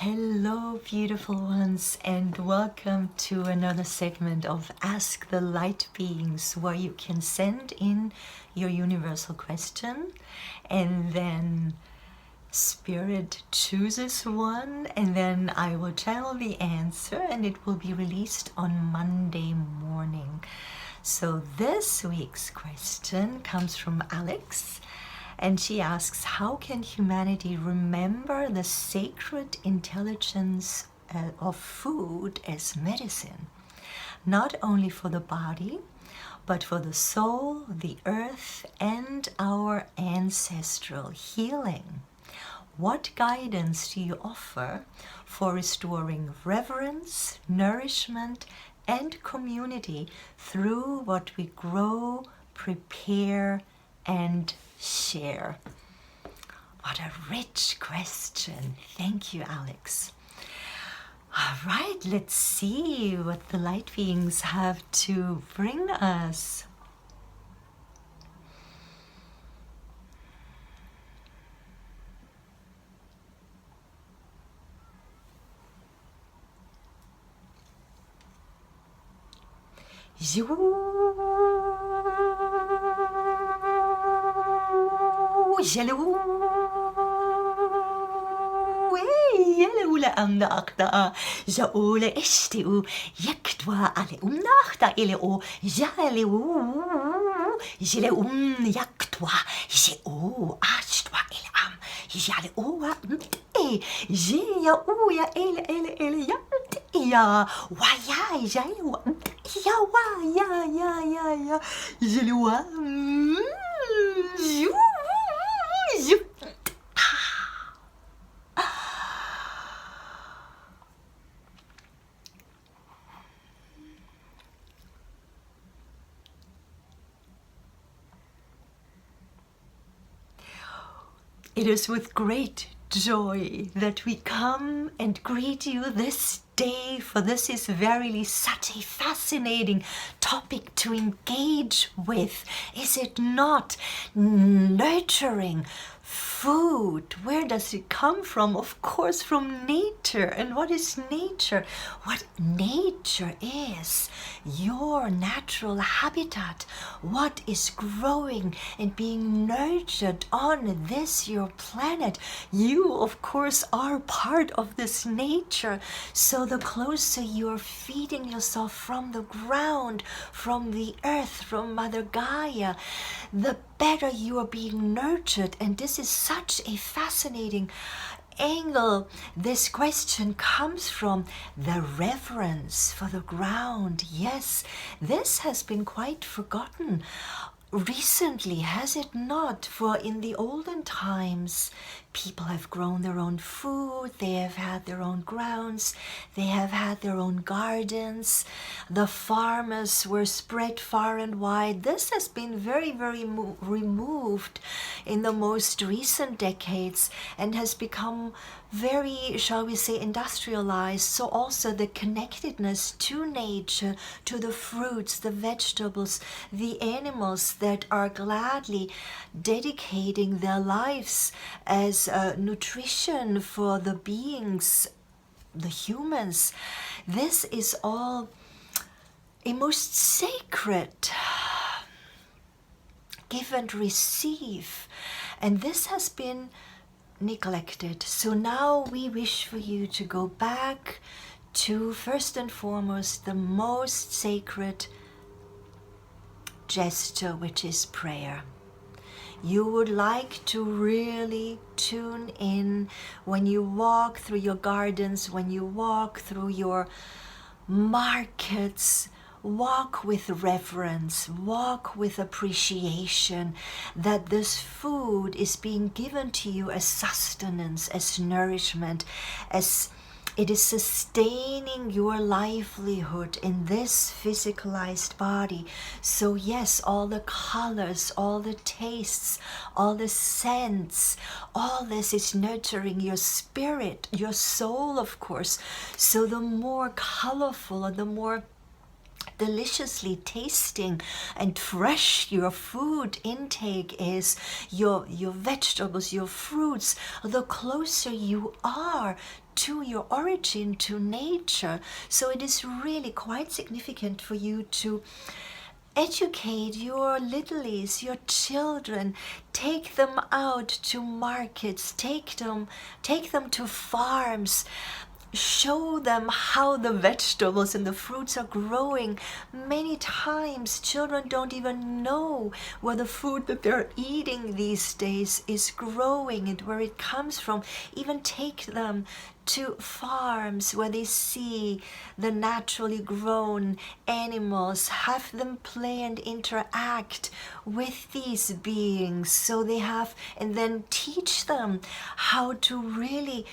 Hello, beautiful ones, and welcome to another segment of Ask the Light Beings, where you can send in your universal question and then Spirit chooses one, and then I will channel the answer and it will be released on Monday morning. So this week's question comes from Alex. And she asks, how can humanity remember the sacred intelligence of food as medicine, not only for the body, but for the soul, the earth, and our ancestral healing? What guidance do you offer for restoring reverence, nourishment, and community through what we grow, prepare, and share? What a rich question. Thank you, Alex. All right, let's see what the light beings have to bring us. Jello, yellow amna akta, jaole estiu, yaktwa ale umnachta ile o, jale jele yaktwa, je o, achtwa ile am, jale o, ya ele ya, waya, ya, jele It is with great joy that we come and greet you this day, for this is verily such a fascinating topic to engage with. Is it not? Nurturing food, where does it come from? Of course, from nature. And what is nature? What nature is, your natural habitat, what is growing and being nurtured on this your planet. You, of course, are part of this nature. So the closer you're feeding yourself from the ground, from the earth, from Mother Gaia, the better you are being nurtured. And this is such a fascinating angle. This question comes from the reverence for the ground. Yes, this has been quite forgotten recently, has it not? For in the olden times, people have grown their own food, they have had their own grounds, they have had their own gardens, the farmers were spread far and wide. This has been very, very removed in the most recent decades and has become very, shall we say, industrialized. So also the connectedness to nature, to the fruits, the vegetables, the animals that are gladly dedicating their lives as nutrition for the beings, the humans. This is all a most sacred give and receive, and this has been neglected. So now we wish for you to go back to, first and foremost, the most sacred gesture, which is prayer. You would like to really tune in when you walk through your gardens, when you walk through your markets. Walk with reverence, walk with appreciation that this food is being given to you as sustenance, as nourishment, as it is sustaining your livelihood in this physicalized body. So yes, all the colors, all the tastes, all the scents, all this is nurturing your spirit, your soul, of course. So the more colorful and the more deliciously tasting and fresh your food intake is, your vegetables, your fruits, the closer you are to your origin, to nature. So it is really quite significant for you to educate your littlies, your children, take them out to markets, take them to farms, show them how the vegetables and the fruits are growing. Many times children don't even know where the food that they're eating these days is growing and where it comes from. Even take them to farms where they see the naturally grown animals, have them play and interact with these beings, so they have, and then teach them how to really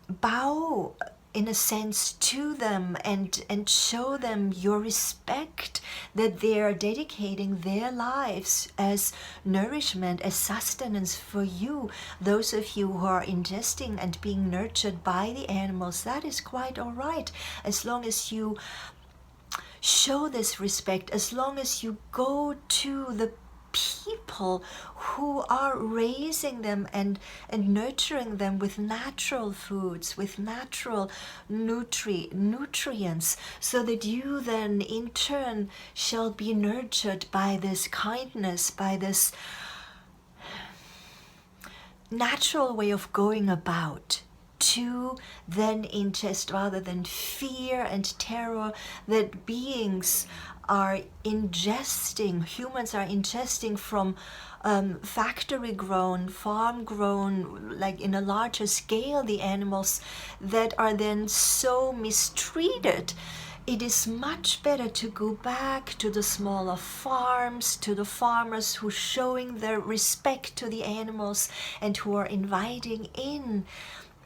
bow in a sense to them and show them your respect, that they are dedicating their lives as nourishment, as sustenance for you. Those of you who are ingesting and being nurtured by the animals, that is quite all right, as long as you show this respect, as long as you go to the people who are raising them and nurturing them with natural foods, with natural nutrients, so that you then in turn shall be nurtured by this kindness, by this natural way of going about, to then ingest rather than fear and terror that beings are ingesting, humans are ingesting from factory grown, farm grown, like in a larger scale, the animals that are then so mistreated. It is much better to go back to the smaller farms, to the farmers who are showing their respect to the animals and who are inviting in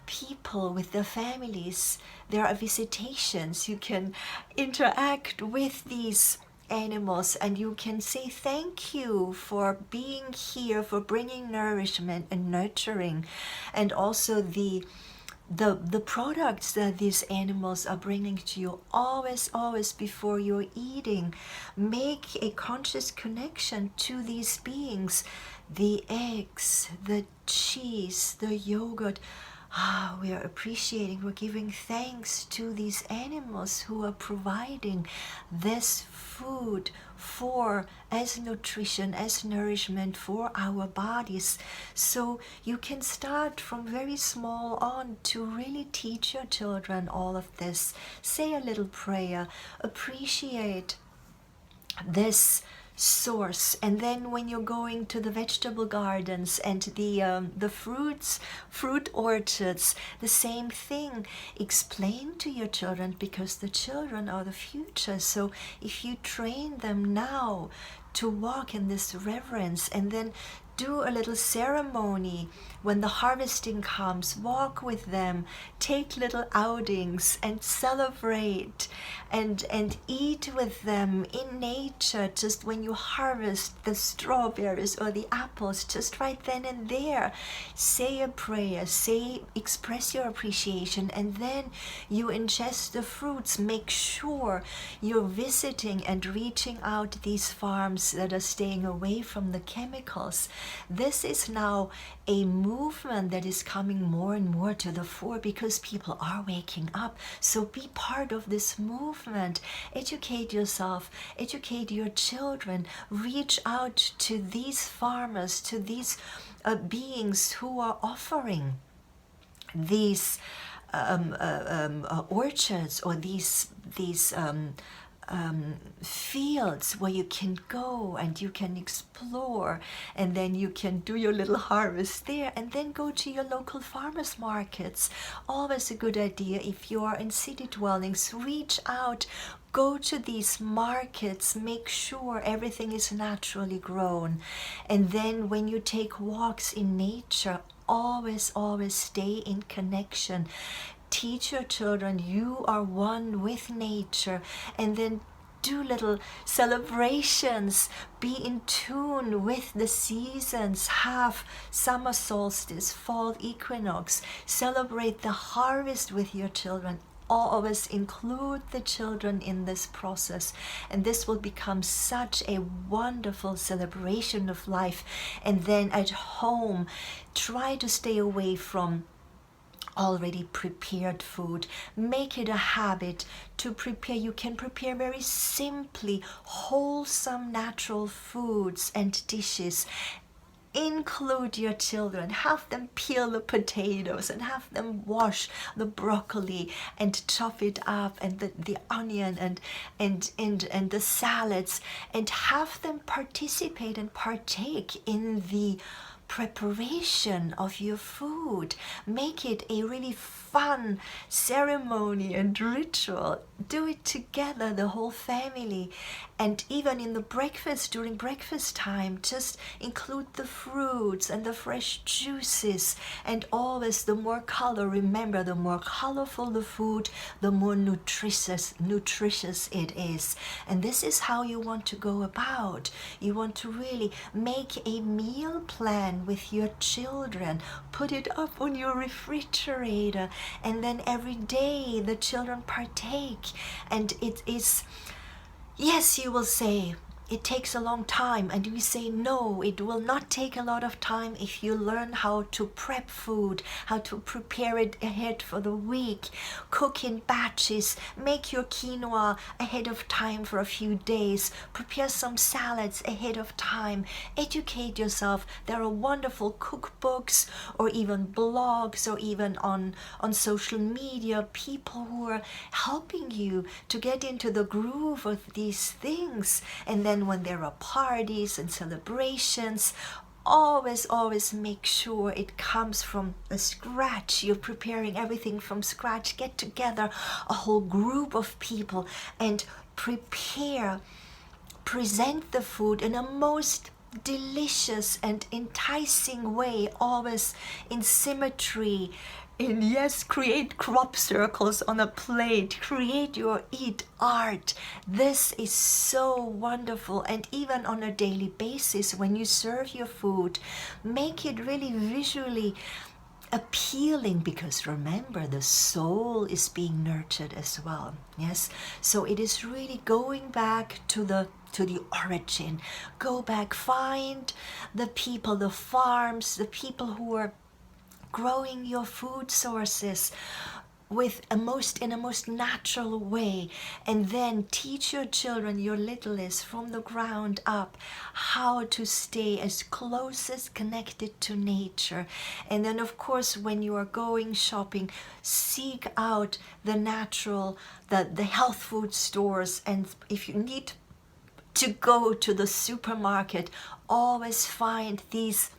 people with their families. There are visitations. You can interact with these animals and you can say thank you for being here, for bringing nourishment and nurturing, and also the products that these animals are bringing to you. Always before you're eating, make a conscious connection to these beings. The eggs, the cheese, the yogurt, we are appreciating, we're giving thanks to these animals who are providing this food for, as nutrition, as nourishment for our bodies. So you can start from very small on to really teach your children all of this. Say a little prayer, appreciate this source, and then when you're going to the vegetable gardens and the fruit orchards, the same thing. Explain to your children, because the children are the future. So if you train them now to walk in this reverence, and then do a little ceremony when the harvesting comes, walk with them, take little outings and celebrate and eat with them in nature. Just when you harvest the strawberries or the apples, just right then and there, say a prayer, express your appreciation, and then you ingest the fruits. Make sure you're visiting and reaching out these farms that are staying away from the chemicals. This is now a movement that is coming more and more to the fore because people are waking up. So be part of this movement. Educate yourself, educate your children, reach out to these farmers, to these beings who are offering these orchards or these fields where you can go and you can explore, and then you can do your little harvest there, and then go to your local farmers markets. Always a good idea. If you are in city dwellings, reach out, go to these markets, make sure everything is naturally grown. And then when you take walks in nature, always stay in connection. Teach your children you are one with nature, and then do little celebrations. Be in tune with the seasons. Have summer solstice, fall equinox. Celebrate the harvest with your children. Always include the children in this process, and this will become such a wonderful celebration of life. And then at home, try to stay away from already prepared food. Make it a habit to prepare. You can prepare very simply wholesome natural foods and dishes. Include your children, have them peel the potatoes and have them wash the broccoli and chop it up, and the onion and the salads, and have them participate and partake in the preparation of your food. Make it a really fun ceremony and ritual. Do it together, the whole family. And even in the breakfast, during breakfast time, just include the fruits and the fresh juices, and always the more color. Remember, the more colorful the food, the more nutritious it is. And this is how you want to go about. You want to really make a meal plan with your children. Put it up on your refrigerator, and then every day the children partake. And it is, yes, you will say, it takes a long time, and we say no, it will not take a lot of time if you learn how to prep food, how to prepare it ahead for the week, cook in batches, make your quinoa ahead of time for a few days, prepare some salads ahead of time, educate yourself. There are wonderful cookbooks or even blogs or even on social media, people who are helping you to get into the groove of these things. And then when there are parties and celebrations, always make sure it comes from scratch. You're preparing everything from scratch. Get together a whole group of people and present the food in a most delicious and enticing way, always in symmetry. And yes, create crop circles on a plate. Create your eat art. This is so wonderful. And even on a daily basis, when you serve your food, make it really visually appealing, because remember, the soul is being nurtured as well. Yes, so it is really going back to the origin. Go back, find the people, the farms, the people who are growing your food sources in a most natural way, and then teach your children, your littlest, from the ground up, how to stay as close as connected to nature. And then of course, when you are going shopping, seek out the natural, the health food stores. And if you need to go to the supermarket, always find these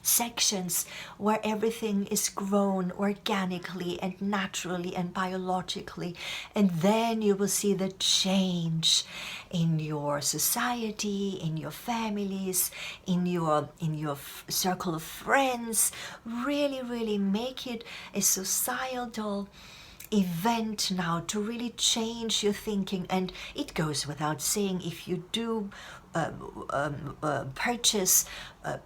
sections where everything is grown organically and naturally and biologically. And then you will see the change in your society, in your families, in your circle of friends. Really make it a societal event now to really change your thinking. And it goes without saying, if you do purchase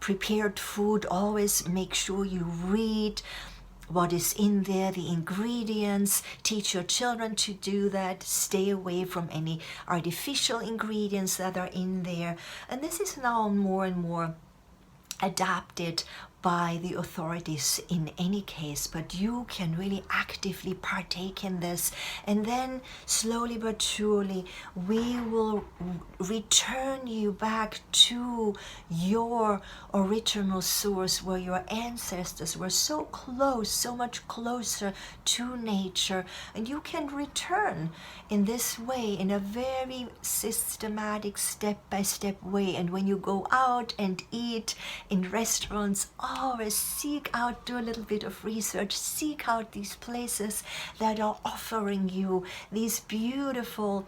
prepared food, always make sure you read what is in there, the ingredients. Teach your children to do that. Stay away from any artificial ingredients that are in there. And this is now more and more adapted by the authorities in any case, but you can really actively partake in this. And then slowly but surely we will return you back to your original source, where your ancestors were so close, so much closer to nature. And you can return in this way, in a very systematic, step-by-step way. And when you go out and eat in restaurants, always seek out, do a little bit of research, seek out these places that are offering you these beautiful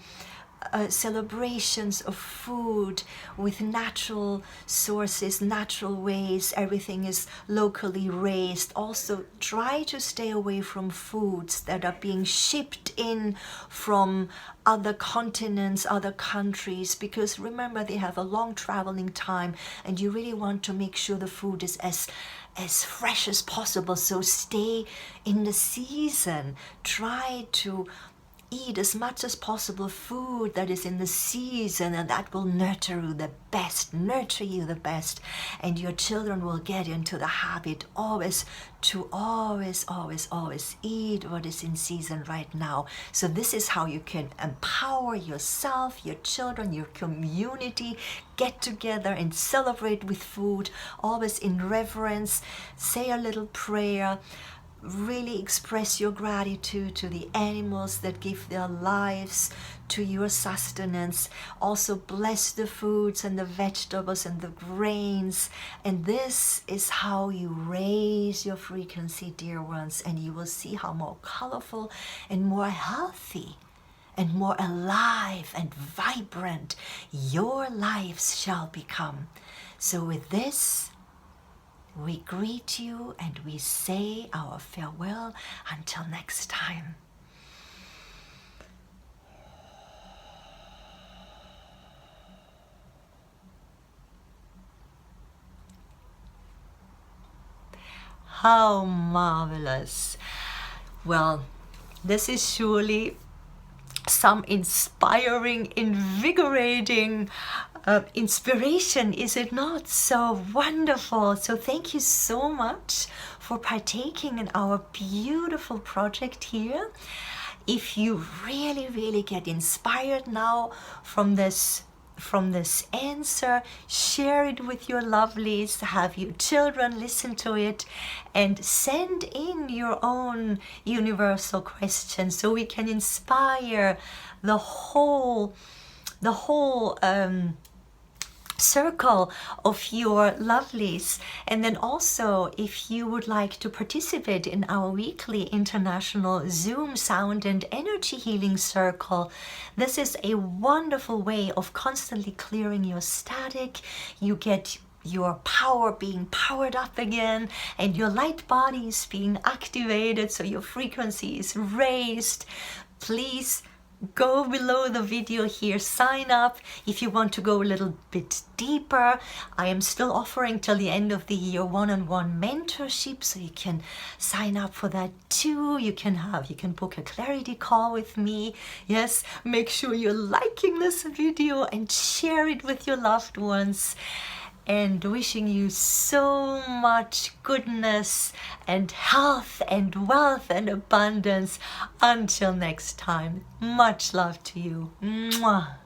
celebrations of food with natural sources, natural ways. Everything is locally raised. Also, try to stay away from foods that are being shipped in from other continents, other countries, because remember, they have a long traveling time, and you really want to make sure the food is as fresh as possible. So stay in the season. Try to eat as much as possible food that is in the season, and that will nurture you the best, and your children will get into the habit always to always eat what is in season right now. So this is how you can empower yourself, your children, your community, get together and celebrate with food, always in reverence, say a little prayer, really express your gratitude to the animals that give their lives to your sustenance. Also bless the foods and the vegetables and the grains. And this is how you raise your frequency, dear ones, and you will see how more colorful and more healthy and more alive and vibrant your lives shall become. So with this, we greet you and we say our farewell until next time. How marvelous. Well, this is surely some inspiring, invigorating inspiration, is it not? So wonderful. So thank you so much for partaking in our beautiful project here. If you really get inspired now from this answer, share it with your lovelies, have your children listen to it, and send in your own universal questions so we can inspire the whole circle of your lovelies. And then also, if you would like to participate in our weekly international Zoom sound and energy healing circle, this is a wonderful way of constantly clearing your static. You get your power being powered up again, and your light body is being activated, so your frequency is raised. Please go below the video here, sign up if you want to go a little bit deeper. I am still offering till the end of the year one-on-one mentorship, so you can sign up for that too. You can book a clarity call with me. Yes, make sure you're liking this video and share it with your loved ones. And wishing you so much goodness and health and wealth and abundance. Until next time, much love to you. Mwah.